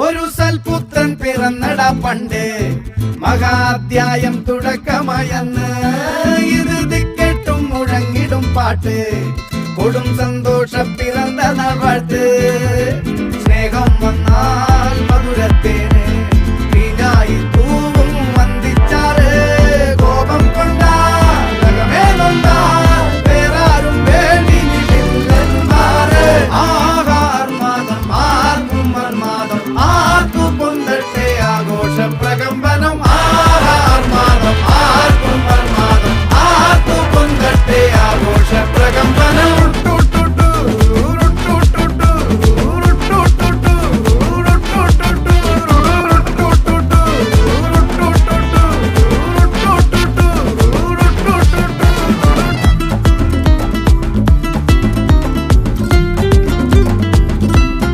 ഒരു സൽപുത്രൻ പിറന്നട പണ്ട് മഹാധ്യായം തുടക്കമായെന്ന് ഇത് ദിക്കെട്ടും മുഴങ്ങിടും പാട്ട് കൊടും സന്തോഷ പിറന്ന നാൾ വാഴ്ത്ത്